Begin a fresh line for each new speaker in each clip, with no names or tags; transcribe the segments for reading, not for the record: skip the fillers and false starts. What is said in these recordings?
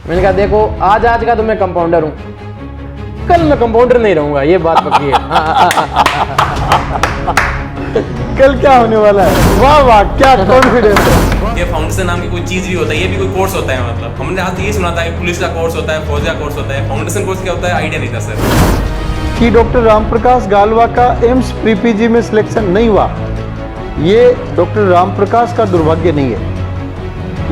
मैंने कहा देखो आज आज का तो मैं कंपाउंडर हूँ, कल मैं कंपाउंडर नहीं रहूंगा, ये बात पक्की है।
कल क्या होने वाला है? वाह वाह, क्या कॉन्फिडेंस है।
ये फाउंडेशन नाम की कोई चीज भी होता है, ये भी कोई कोर्स होता है। मतलब हमने आज ये सुना था कि पुलिस का कोर्स होता है, फौज का कोर्स होता है, फाउंडेशन कोर्स क्या होता है आइडिया नहीं था सर।
कि डॉक्टर रामप्रकाश गालवा का एम्स प्री पीजी में सिलेक्शन नहीं हुआ, ये डॉक्टर रामप्रकाश का दुर्भाग्य नहीं है,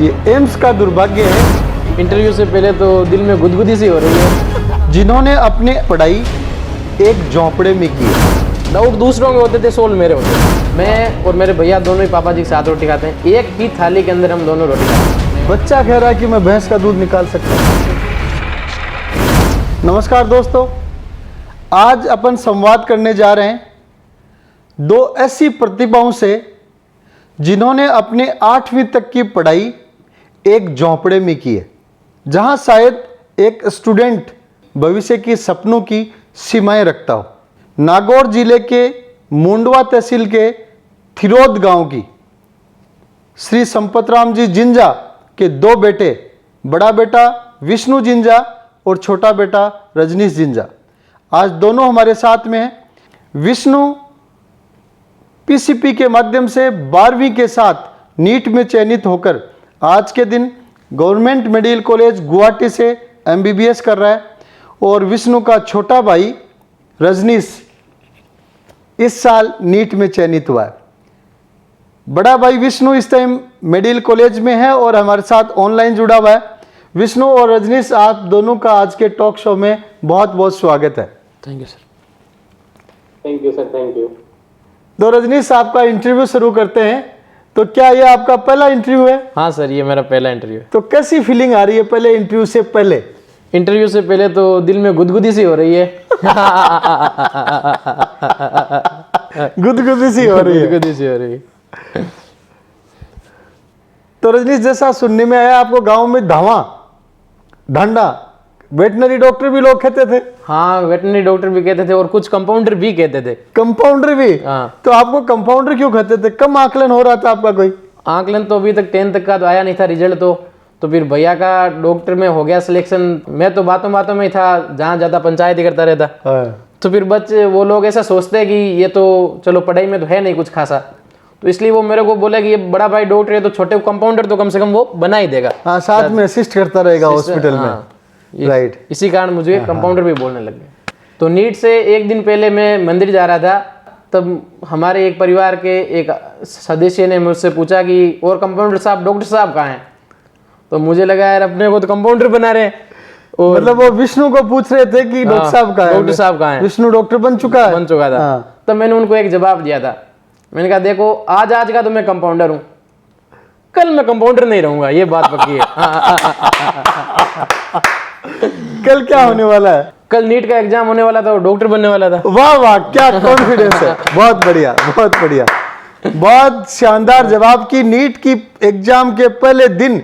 ये एम्स का दुर्भाग्य है।
इंटरव्यू से पहले तो दिल में गुदगुदी सी हो रही है।
जिन्होंने अपनी पढ़ाई एक झोंपड़े में की है।
डाउट दूसरों के होते थे, सोल मेरे होते थे। मैं और मेरे भैया दोनों ही पापा जी के साथ रोटी खाते हैं, एक ही थाली के अंदर हम दोनों रोटी खाते हैं।
बच्चा कह रहा है कि मैं भैंस का दूध निकाल सकता हूँ। नमस्कार दोस्तों, आज अपन संवाद करने जा रहे हैं दो ऐसी प्रतिभाओं से जिन्होंने अपने 8वीं तक की पढ़ाई एक झोंपड़े में की है, जहां शायद एक स्टूडेंट भविष्य की सपनों की सीमाएं रखता हो। नागौर जिले के मुंडवा तहसील के थिरोद गांव की श्री संपतराम जी जिंजा के दो बेटे, बड़ा बेटा विष्णु जिंजा और छोटा बेटा रजनीश जिंजा, आज दोनों हमारे साथ में हैं। विष्णु पीसीपी के माध्यम से 12वीं के साथ नीट में चयनित होकर आज के दिन गवर्नमेंट मेडिकल कॉलेज गुवाहाटी से एमबीबीएस कर रहा है, और विष्णु का छोटा भाई रजनीश इस साल नीट में चयनित हुआ है। बड़ा भाई विष्णु इस टाइम मेडिकल कॉलेज में है और हमारे साथ ऑनलाइन जुड़ा हुआ है। विष्णु और रजनीश, आप दोनों का आज के टॉक शो में बहुत बहुत स्वागत है।
Thank you sir.
Thank you sir, thank you.
तो रजनीश, आपका इंटरव्यू शुरू करते हैं। तो क्या ये आपका पहला इंटरव्यू है?
हाँ सर, ये मेरा पहला इंटरव्यू है।
तो कैसी फीलिंग आ रही है पहले इंटरव्यू से पहले?
इंटरव्यू से पहले तो दिल में गुदगुदी सी हो रही है।
गुदगुदी सी हो रही है।
गुदगुदी सी हो रही है।
तो रजनीश, जैसा सुनने में आया आपको गांव में धावा ढंडा वेटनरी डॉक्टर भी लोग कहते थे।
हाँ, वेटनरी डॉक्टर भी कहते थे और कुछ कंपाउंडर भी कहते थे।
कंपाउंडर भी?
हाँ।
तो आपको कंपाउंडर क्यों कहते थे? कम आकलन हो रहा था आपका कोई?
आकलन तो अभी तक 10 तक का तो आया नहीं था रिजल्ट, तो फिर भैया का डॉक्टर में हो गया सिलेक्शन। मैं तो बातों बातों में ही था, जहाँ ज्यादा पंचायत ही करता रहता। तो फिर बच्चे वो लोग ऐसा सोचते हैं कि ये तो चलो पढ़ाई में तो है नहीं कुछ खासा, तो इसलिए वो मेरे को बोला कि ये बड़ा भाई डॉक्टर है तो छोटे कंपाउंडर तो कम से कम वो बना ही देगा।
हाँ, साथ में असिस्ट करता रहेगा हॉस्पिटल में। राइट।
इसी कारण मुझे कंपाउंडर भी बोलने लग गए। तो नीट से एक दिन पहले मैं मंदिर जा रहा था, तब हमारे एक परिवार के एक सदस्य ने मुझसे पूछा कि और कंपाउंडर साहब, डॉक्टर साहब कहाँ हैं? तो मुझे लगा यार अपने को तो कंपाउंडर बना रहे हैं। और
मतलब वो विष्णु को पूछ रहे थे कि डॉक्टर साहब कहाँ हैं?
डॉक्टर साहब कहाँ हैं?
विष्णु डॉक्टर बन चुका था।
हाँ। तब मैंने उनको एक जवाब दिया था। मैंने कहा देखो आज आज का तो मैं कंपाउंडर हूँ, कल मैं कंपाउंडर नहीं रहूंगा, ये बात पक्की है।
कल क्या होने वाला है?
कल नीट का एग्जाम होने वाला था और डॉक्टर बनने वाला था।
वाह वाह, क्या कॉन्फिडेंस है। बहुत बढ़िया, बहुत बढ़िया, बहुत शानदार जवाब। की नीट की एग्जाम के पहले दिन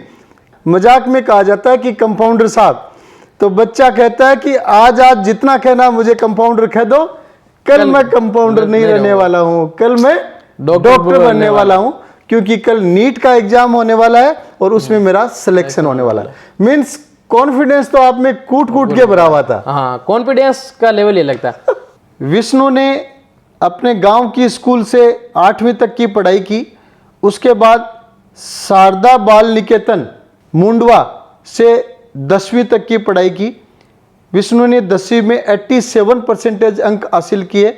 मजाक में कहा जाता है कि कंपाउंडर साहब, तो बच्चा कहता है कि आज आज जितना कहना मुझे कंपाउंडर कह दो, कल मैं कंपाउंडर नहीं रहने वाला हूँ, कल मैं डॉक्टर बनने वाला हूँ, क्योंकि कल नीट का एग्जाम होने वाला है और उसमें मेरा सिलेक्शन होने वाला है। मीन्स कॉन्फिडेंस तो आप में कूट कूट के भरा हुआ था।
हाँ, कॉन्फिडेंस का लेवल ये लगता है।
विष्णु ने अपने गांव की स्कूल से 8वीं तक की पढ़ाई की, उसके बाद शारदा बाल निकेतन मुंडवा से 10वीं तक की पढ़ाई की। विष्णु ने 10वीं में 87% अंक हासिल किए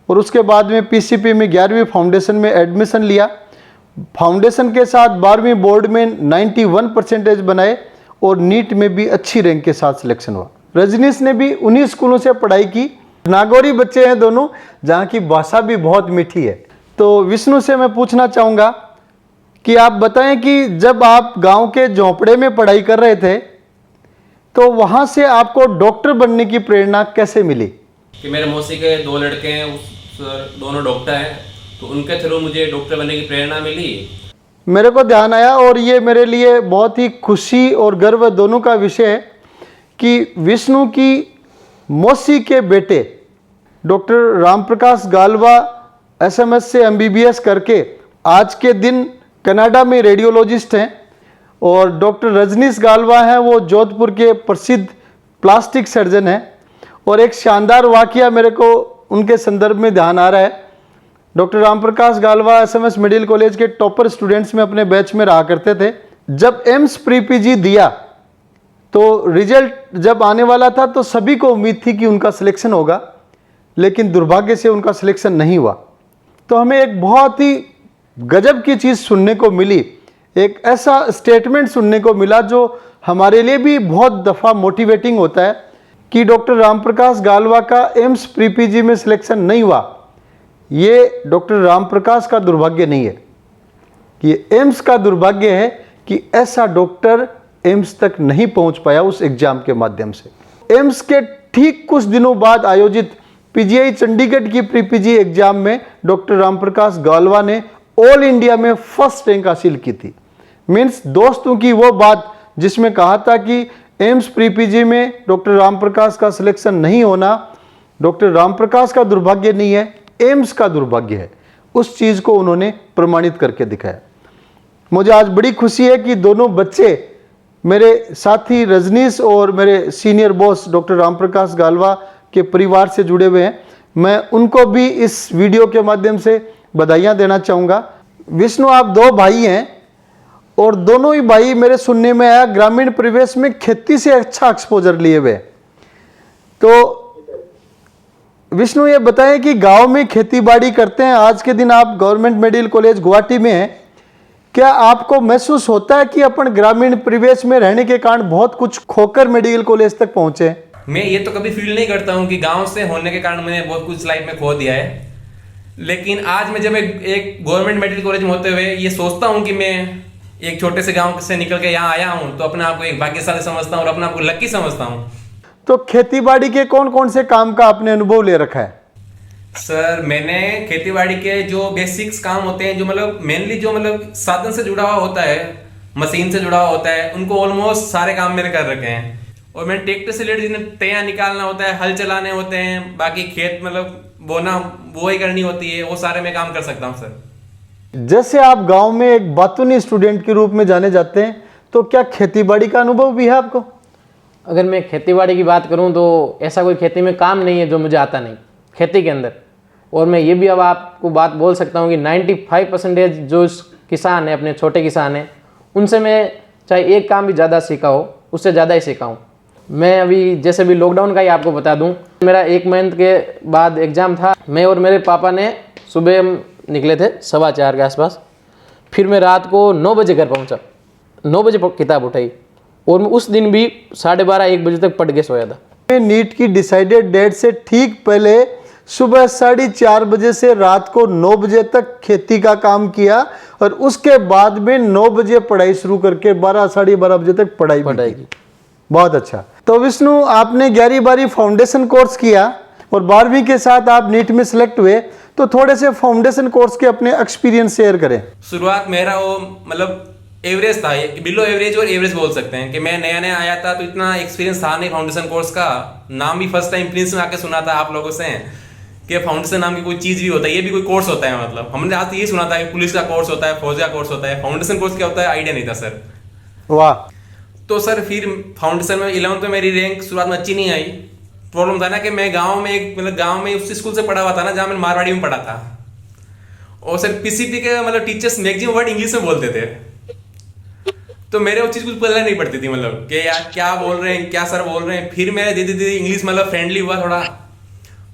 और उसके बाद में पीसीपी में 11वीं फाउंडेशन में एडमिशन लिया। फाउंडेशन के साथ 12वीं बोर्ड में 91% बनाए और नीट में भी अच्छी रैंक के साथ सिलेक्शन हुआ। रजनीश ने भी उन्हीं स्कूलों से पढ़ाई की। नागौरी बच्चे हैं दोनों, जहाँ की भाषा भी बहुत मीठी है। तो विष्णु से मैं पूछना चाहूँगा कि आप बताएं कि जब आप गांव के झोंपड़े में पढ़ाई कर रहे थे तो वहां से आपको डॉक्टर बनने की प्रेरणा कैसे मिली?
कि मेरे मौसी के 2 लड़के हैं, दोनों डॉक्टर हैं, तो उनके थ्रू मुझे डॉक्टर बनने की प्रेरणा मिली।
मेरे को ध्यान आया और ये मेरे लिए बहुत ही खुशी और गर्व दोनों का विषय है कि विष्णु की मौसी के बेटे डॉक्टर रामप्रकाश गालवा एसएमएस से एमबीबीएस करके आज के दिन कनाडा में रेडियोलॉजिस्ट हैं और डॉक्टर रजनीश गालवा हैं, वो जोधपुर के प्रसिद्ध प्लास्टिक सर्जन हैं। और एक शानदार वाकया मेरे को उनके संदर्भ में ध्यान आ रहा है। Doctor Ramprakash Galva SMS middle college के टॉपर स्टूडेंट्स में अपने बैच में रहा करते थे। जब एम्स प्री पीजी दिया तो रिजल्ट जब आने वाला था तो सभी को उम्मीद थी कि उनका सिलेक्शन होगा, लेकिन दुर्भाग्य से उनका सिलेक्शन नहीं हुआ। तो हमें एक बहुत ही गजब की चीज़ सुनने को मिली, एक ऐसा स्टेटमेंट सुनने को मिला जो हमारे लिए भी बहुत दफ़ा मोटिवेटिंग होता है कि डॉक्टर रामप्रकाश गालवा का एम्स प्री पीजी में सिलेक्शन नहीं हुआ। ये डॉक्टर रामप्रकाश का दुर्भाग्य नहीं है, ये एम्स का दुर्भाग्य है कि ऐसा डॉक्टर एम्स तक नहीं पहुंच पाया उस एग्जाम के माध्यम से। एम्स के ठीक कुछ दिनों बाद आयोजित पीजीआई चंडीगढ़ की प्री पीजी एग्जाम में डॉक्टर रामप्रकाश गालवा ने ऑल इंडिया में फर्स्ट रैंक हासिल की थी। मीन्स दोस्तों की वो बात जिसमें कहा था कि एम्स प्री पीजी में डॉक्टर रामप्रकाश का सिलेक्शन नहीं होना डॉक्टर रामप्रकाश का दुर्भाग्य नहीं है, एम्स का दुर्भाग्य है, उस चीज़ को उन्होंने प्रमाणित करके दिखाया। मुझे आज बड़ी खुशी है कि दोनों बच्चे मेरे साथी रजनीश और मेरे senior boss doctor Ramprakash Galva के परिवार से जुड़े हुए हैं। मैं उनको भी इस वीडियो के माध्यम से बधाइयाँ देना चाहूँगा। विष्णु, आप दो भाई हैं और दोनों ही भाई मेरे सुनने में आया ग्रामीण परिवेश में खेती से अच्छा एक्सपोजर लिए हुए। तो विष्णु ये बताएं कि गांव में खेती बाड़ी करते हैं, आज के दिन आप गवर्नमेंट मेडिकल कॉलेज गुवाहाटी में हैं, क्या आपको महसूस होता है कि अपन ग्रामीण परिवेश में रहने के कारण बहुत कुछ खोकर मेडिकल कॉलेज तक पहुंचे?
मैं ये तो कभी फील नहीं करता हूँ कि गांव से होने के कारण मैंने बहुत कुछ लाइफ में खो दिया है, लेकिन आज मैं जब एक गवर्नमेंट मेडिकल कॉलेज में होते हुए ये सोचता हूँ कि मैं एक छोटे से गांव से निकल के यहाँ आया हूँ, तो अपने आप को एक भाग्यशाली समझता हूँ और अपने आप को लकी समझता हूँ।
तो खेतीबाड़ी के कौन कौन से काम का आपने अनुभव ले रखा है?
सर, मैंने खेतीबाड़ी के जो बेसिक्स काम होते हैं, जो मतलब मेनली जो मतलब साधन से जुड़ा हुआ होता है, मशीन से जुड़ा हुआ होता है, उनको ऑलमोस्ट सारे काम मैंने कर रखे हैं। और मैंने ट्रैक्टर से रिलेटेड जिन्हें तैयार निकालना होता है, हल चलाने होते हैं, बाकी खेत मतलब बोना बुआई करनी होती है, वो सारे मैं काम कर सकता हूँ सर।
जैसे आप गांव में एक बातूनी स्टूडेंट के रूप में जाने जाते हैं, तो क्या खेतीबाड़ी का अनुभव भी है आपको?
अगर मैं खेतीबाड़ी की बात करूं तो ऐसा कोई खेती में काम नहीं है जो मुझे आता नहीं खेती के अंदर। और मैं ये भी अब आपको बात बोल सकता हूं कि 95% जो किसान है, अपने छोटे किसान हैं, उनसे मैं चाहे एक काम भी ज़्यादा सीखा हो, उससे ज़्यादा ही सीखा हूँ। मैं अभी जैसे भी लॉकडाउन का ही आपको बता दूं, मेरा 1 महीने के बाद एग्ज़ाम था। मैं और मेरे पापा ने सुबह निकले थे 4:15 के आसपास, फिर मैं रात को 9 बजे घर पहुंचा, 9 बजे किताब उठाई और मैं उस दिन भी 12:30-1 बजे तक पढ़ के सोया था।
नीट की डिसाइडेड डेट से ठीक पहले सुबह 4:30 बजे से रात को 9 बजे तक खेती का काम किया और उसके बाद में 9 बजे पढ़ाई शुरू करके 12-12:30 बजे तक पढ़ाई की। बहुत अच्छा। तो विष्णु, आपने 11वीं-12वीं फाउंडेशन कोर्स किया और 12वीं के साथ आप नीट में सिलेक्ट हुए, तो थोड़े से फाउंडेशन कोर्स के अपने एक्सपीरियंस शेयर करें।
शुरुआत मेरा वो मतलब एवरेज था, बिलो एवरेज और एवरेज बोल सकते हैं कि मैं नया नया आया था, तो इतना एक्सपीरियंस था नहीं फाउंडेशन कोर्स का। नाम भी फर्स्ट टाइम प्रिंस में आके सुना था आप लोगों से कि फाउंडेशन नाम की कोई चीज़ भी होता है, ये भी कोई कोर्स होता है। मतलब हमने आज ये सुना था कि पुलिस का कोर्स होता है, फौज का कोर्स होता है, फाउंडेशन कोर्स क्या होता है आइडिया नहीं था सर।
वाह।
तो सर फिर फाउंडेशन में 11th में मेरी रैंक शुरुआत में अच्छी नहीं आई। प्रॉब्लम था ना कि मैं गाँव में एक मतलब गाँव में उस स्कूल से पढ़ा हुआ था ना जहाँ मैं मारवाड़ी में पढ़ा था, और सर पीसीपी के मतलब टीचर्स मैक्सिमम वर्ड इंग्लिश में बोलते थे, तो मेरे वो चीज़ कुछ पता नहीं पड़ती थी, मतलब कि यार क्या बोल रहे हैं, क्या सर बोल रहे हैं। फिर मेरा धीरे धीरे इंग्लिश मतलब फ्रेंडली हुआ थोड़ा।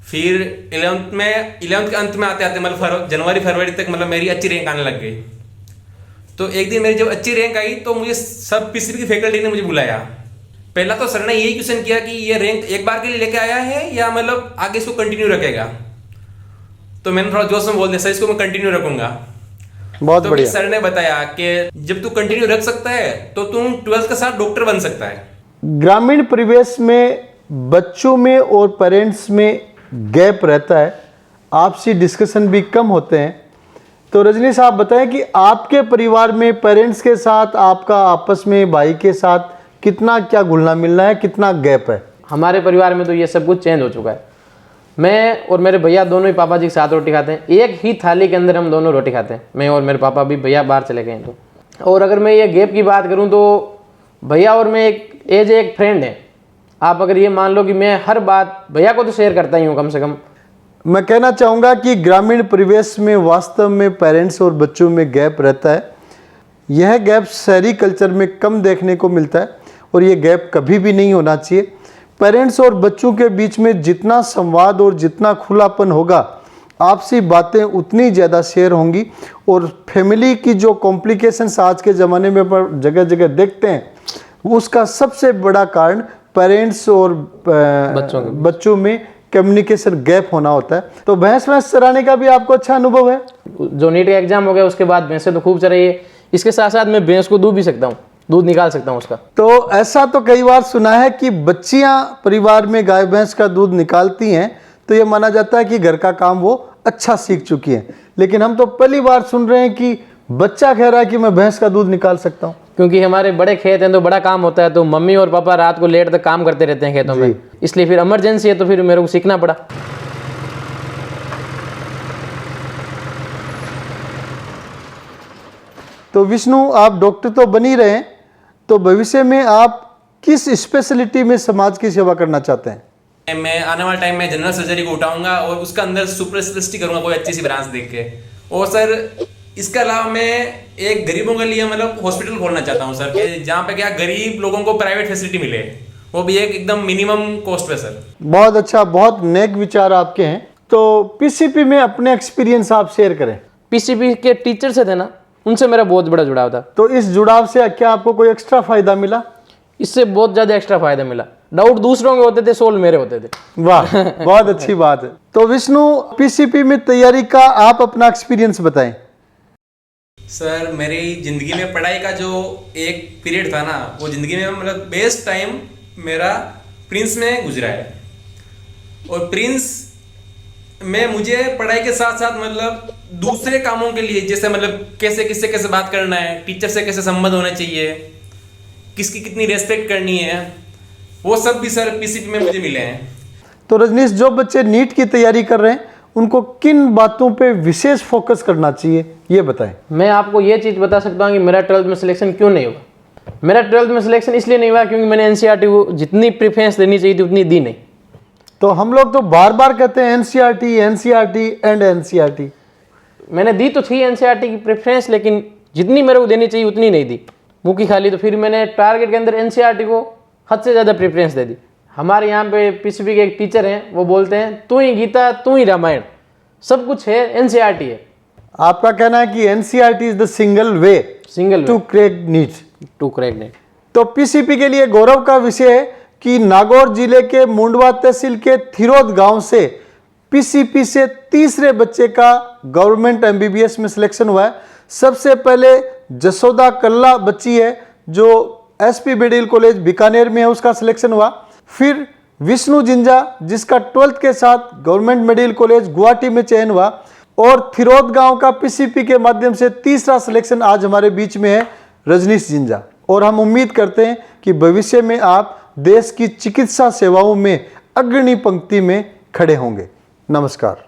फिर 11th के अंत में आते आते मतलब जनवरी-फरवरी तक मतलब मेरी अच्छी रैंक आने लग गई। तो एक दिन मेरी जब अच्छी रैंक आई तो मुझे सब पीसीपी की फैकल्टी ने मुझे बुलाया। पहला तो सर ने यही क्वेश्चन किया कि ये रैंक एक बार के लिए लेके आया है या मतलब आगे इसको कंटिन्यू रखेगा। तो मैंने थोड़ा जोश में बोल दिया, सर इसको मैं कंटिन्यू रखूंगा।
बहुत
तो
बढ़िया।
सर ने बताया कि जब तू कंटिन्यू रख सकता है तो तुम 12th के साथ डॉक्टर बन सकता है।
ग्रामीण परिवेश में बच्चों में और पेरेंट्स में गैप रहता है, आपसी डिस्कशन भी कम होते हैं। तो रजनीश, आप बताएं कि आपके परिवार में पेरेंट्स के साथ आपका आपस में भाई के साथ कितना क्या घुलना मिलना है, कितना गैप है?
हमारे परिवार में तो ये सब कुछ चेंज हो चुका है। मैं और मेरे भैया दोनों ही पापा जी के साथ रोटी खाते हैं, एक ही थाली के अंदर हम दोनों रोटी खाते हैं। मैं और मेरे पापा भी, भैया बाहर चले गए हैं तो और अगर मैं ये गैप की बात करूं तो भैया और मैं एक फ्रेंड है। आप अगर ये मान लो कि मैं हर बात भैया को तो शेयर करता ही हूँ कम से कम।
मैं कहना चाहूँगा कि ग्रामीण परिवेश में वास्तव में पेरेंट्स और बच्चों में गैप रहता है। यह गैप शहरी कल्चर में कम देखने को मिलता है और ये गैप कभी भी नहीं होना चाहिए। पेरेंट्स और बच्चों के बीच में जितना संवाद और जितना खुलापन होगा, आपसी बातें उतनी ज़्यादा शेयर होंगी और फैमिली की जो कॉम्प्लिकेशंस आज के ज़माने में पर जगह जगह देखते हैं, उसका सबसे बड़ा कारण पेरेंट्स और बच्चों में कम्युनिकेशन गैप होना होता है। तो भैंस चराने का भी आपको अच्छा अनुभव है?
जो नीट का एग्जाम हो गया उसके बाद भैंसें तो खूब चराई है। इसके साथ साथ मैं भैंस को दूध भी सकता हूँ, दूध निकाल सकता हूँ उसका।
तो ऐसा तो कई बार सुना है कि बच्चियां परिवार में गाय भैंस का दूध निकालती हैं तो ये माना जाता है कि घर का काम वो अच्छा सीख चुकी हैं। लेकिन हम तो पहली बार सुन रहे हैं कि बच्चा कह रहा है कि मैं भैंस का दूध निकाल सकता हूँ।
क्योंकि हमारे बड़े खेत हैं तो बड़ा काम होता है, तो मम्मी और पापा रात को लेट तक काम करते रहते हैं खेतों में, इसलिए फिर इमरजेंसी है तो फिर मेरे को सीखना पड़ा।
तो विष्णु, आप डॉक्टर तो बन ही रहे हैं, तो भविष्य में आप किस स्पेशलिटी में समाज की सेवा करना चाहते हैं?
मैं आने वाले टाइम में जनरल सर्जरी को उठाऊंगा और उसका अंदर सुपर स्पेशलिटी करूंगा कोई अच्छी सी ब्रांच देख के। और सर इसके अलावा मैं एक गरीबों के लिए मतलब हॉस्पिटल खोलना चाहता हूँ सर, कि जहाँ पे क्या गरीब लोगों को प्राइवेट फैसिलिटी मिले, वो भी एक एकदम मिनिमम कॉस्ट पे सर।
बहुत अच्छा, बहुत नेक विचार आपके हैं। तो पीसीपी में अपने एक्सपीरियंस आप शेयर करें।
पीसीपी के टीचर से थे ना, उनसे मेरा बहुत बड़ा जुड़ाव था।
तो इस जुड़ाव से क्या आपको कोई एक्स्ट्रा फायदा मिला?
इससे बहुत ज़्यादा एक्स्ट्रा फायदा मिला। डाउट दूसरों के होते थे, सोल्व मेरे होते थे।
वाह, बहुत अच्छी बात है। तो विष्णु, पीसीपी में तैयारी का आप अपना एक्सपीरियंस बताएं।
सर मेरी जिंदगी में पढ़ाई का जो एक पीरियड था ना, वो जिंदगी में मतलब बेस्ट टाइम मेरा प्रिंस में गुजरा है। और प्रिंस में मुझे पढ़ाई के साथ साथ मतलब दूसरे कामों के लिए, जैसे मतलब कैसे किससे कैसे बात करना है, टीचर से कैसे संबंध होना चाहिए, किसकी कितनी रेस्पेक्ट करनी है, वो सब भी सर पीसीपी में मुझे मिले हैं।
तो रजनीश, जो बच्चे नीट की तैयारी कर रहे हैं उनको किन बातों पे विशेष फोकस करना चाहिए, ये बताएं।
मैं आपको ये चीज़ बता सकता हूँ कि मेरा 12th में सिलेक्शन क्यों नहीं हुआ। मेरा 12th में सिलेक्शन इसलिए नहीं हुआ क्योंकि मैंने एनसीईआरटी को जितनी प्रेफरेंस देनी चाहिए थी उतनी दी नहीं।
तो हम लोग तो बार बार कहते हैं एनसीईआरटी एनसीईआरटी एंड एनसीईआरटी।
मैंने दी तो थी एनसीईआरटी की प्रेफरेंस, लेकिन जितनी मेरे को देनी चाहिए उतनी नहीं दी, मुँह की खाली। तो फिर मैंने टारगेट के अंदर एनसीईआरटी को हद से ज़्यादा प्रेफरेंस दे दी। हमारे यहाँ पे पीसीपी के एक टीचर हैं, वो बोलते हैं तू ही गीता तू ही रामायण, सब कुछ है एनसीईआरटी है।
आपका कहना है कि NCERT is the single way to crack NEET. तो पीसीपी के लिए गौरव का विषय है कि नागौर जिले के मुंडवा तहसील के थिरोद गांव से पीसीपी से तीसरे बच्चे का गवर्नमेंट एमबीबीएस में सिलेक्शन हुआ है। सबसे पहले जसोदा कल्ला बच्ची है जो एसपी मेडिकल कॉलेज बीकानेर में है, उसका सिलेक्शन हुआ। फिर विष्णु जिंजा जिसका 12th के साथ गवर्नमेंट मेडिकल कॉलेज गुवाहाटी में चयन हुआ। और थिरोद गांव का पीसीपी के माध्यम से तीसरा सिलेक्शन आज हमारे बीच में है रजनीश जिंजा। और हम उम्मीद करते हैं कि भविष्य में आप देश की चिकित्सा सेवाओं में अग्रणी पंक्ति में खड़े होंगे। नमस्कार।